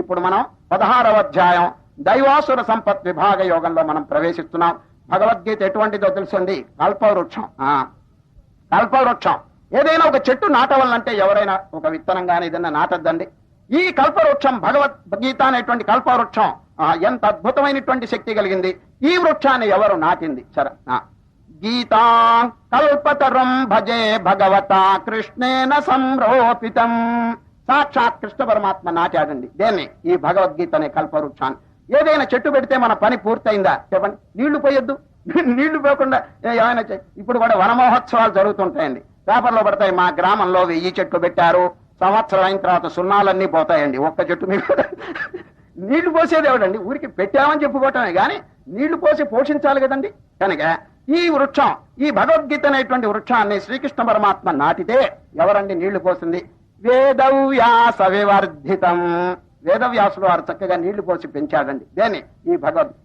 ఇప్పుడు మనం 16వ అధ్యాయం దైవాసుర సంపత్ విభాగ యోగంలో మనం ప్రవేశిస్తున్నాం. భగవద్గీత ఎటువంటిదో తెలుసండి? కల్పవృక్షం. కల్పవృక్షం ఏదైనా ఒక చెట్టు నాటవాలంటే ఎవరైనా ఒక విత్తనం గానీ ఏదైనా నాటద్దండి. ఈ కల్పవృక్షం భగవద్గీత అనేటువంటి కల్పవృక్షం ఎంత అద్భుతమైనటువంటి శక్తి కలిగింది. ఈ వృక్షాన్ని ఎవరు నాటింది? గీతా కల్పతరం భజే భగవతా కృష్ణేన సంరోపితం. సాక్షాత్ కృష్ణ పరమాత్మ నాటాడండి దేన్ని? ఈ భగవద్గీత అనే కల్పవృక్షాన్ని. ఏదైనా చెట్టు పెడితే మన పని పూర్తయిందా చెప్పండి? నీళ్లు పోయొద్దు. నీళ్లు పోకుండా ఏమైనా ఇప్పుడు కూడా వన మహోత్సవాలు జరుగుతుంటాయండి, పేపర్లో పడతాయి. మా గ్రామంలో 1000 చెట్లు పెట్టారు, సంవత్సరం అయిన తర్వాత సున్నాలన్నీ పోతాయండి. ఒక్క చెట్టు మీకు నీళ్లు పోసేది ఎవడండి? ఊరికి పెట్టామని చెప్పుకోవటమే గాని నీళ్లు పోసి పోషించాలి కదండి. కనుక ఈ వృక్షం, ఈ భగవద్గీత అనేటువంటి వృక్షాన్ని శ్రీకృష్ణ పరమాత్మ నాటితే ఎవరండి నీళ్లు పోసింది? వేదవ్యాస వివర్ధితం. వేదవ్యాసులు వారు చక్కగా నీళ్లు పోసి పెంచాడండి దేని? ఈ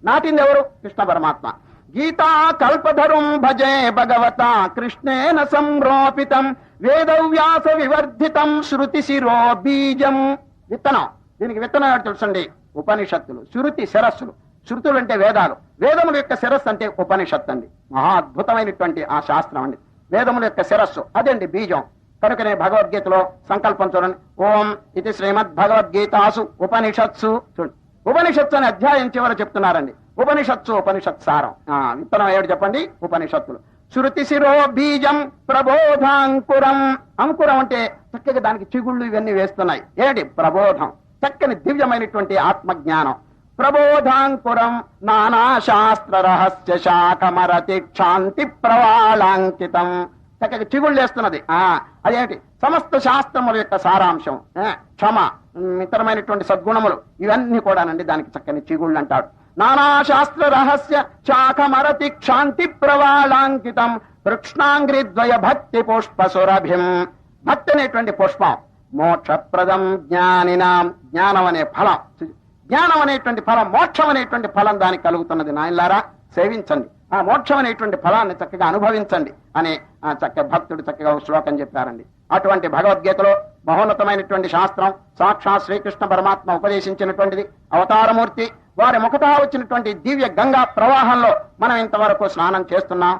నాటింది ఎవరు? కృష్ణ పరమాత్మ. గీతా కల్పధరుం భజే భగవతా కృష్ణేన సంరోపితం వేదవ్యాస వివర్ధితం శృతి శిరో బీజం. విత్తనం. దీనికి విత్తనం ఏంటో తెలుసండి? ఉపనిషత్తులు. శృతి శిరస్సులు. శృతులు అంటే వేదాలు, వేదముల యొక్క శిరస్సు అంటే ఉపనిషత్తు అండి. మహా అద్భుతమైనటువంటి ఆ శాస్త్రం అండి వేదముల యొక్క శిరస్సు, అదండి బీజం. కనుకనే భగవద్గీతలో సంకల్పం చూడండి, ఓం ఇది శ్రీమద్ భగవద్గీతాసు ఉపనిషత్సు. చూడండి, ఉపనిషత్తు అనే అధ్యాయం చివర చెప్తున్నారండి. ఉపనిషత్తు ఉపనిషత్ సారం. విత్తనం ఏడు చెప్పండి? ఉపనిషత్తులు. శృతి శిరో బీజం ప్రబోధాంకురం. అంకురం అంటే చక్కగా దానికి చిగుళ్ళు ఇవన్నీ వేస్తున్నాయి. ఏంటి? ప్రబోధం. చక్కని దివ్యమైనటువంటి ఆత్మజ్ఞానం. ప్రబోధాంకురం నానా శాస్త్ర రహస్య శాఖమరతి క్షాంతి ప్రవాళాంకితం. చక్కగా చిగుళ్ళు వేస్తున్నది. అదేంటి? సమస్త శాస్త్రముల యొక్క సారాంశం. క్షమ, ఇతరమైనటువంటి సద్గుణములు ఇవన్నీ కూడానండి దానికి చక్కని చిగుళ్ళు అంటాడు. నానా శాస్త్ర రహస్య శాఖమరతి క్షాంతి ప్రవాళాంకితం కృష్ణాంగ్రిద్వయ భక్తి పుష్పసురభిం. భక్తి అనేటువంటి పుష్పం. మోక్షప్రదం జ్ఞానినాం. జ్ఞానం అనే ఫలం, జ్ఞానం అనేటువంటి ఫలం, మోక్షం అనేటువంటి ఫలం దానికి కలుగుతున్నది. నాయనలారా సేవించండి, ఆ మోక్షం అనేటువంటి ఫలాన్ని చక్కగా అనుభవించండి అని చక్కగా భక్తుడు చక్కగా శ్లోకం చెప్పారండి. అటువంటి భగవద్గీతలో మహోన్నతమైనటువంటి శాస్త్రం సాక్షాత్ శ్రీకృష్ణ పరమాత్మ ఉపదేశించినటువంటిది. అవతారమూర్తి వారి ముఖతా వచ్చినటువంటి దివ్య గంగా ప్రవాహంలో మనం ఇంతవరకు స్నానం చేస్తున్నాం.